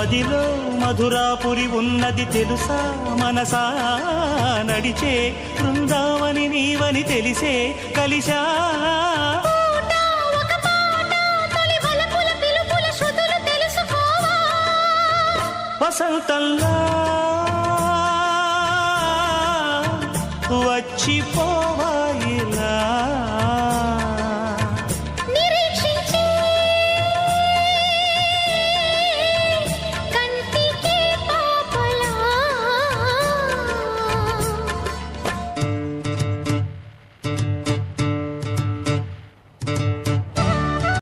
మదిలో మధురాపురి ఉన్నది తెలుసా మనసా నడిచే బృందావని నీవని తెలిసే కలిసా వసంతంలా వచ్చిపో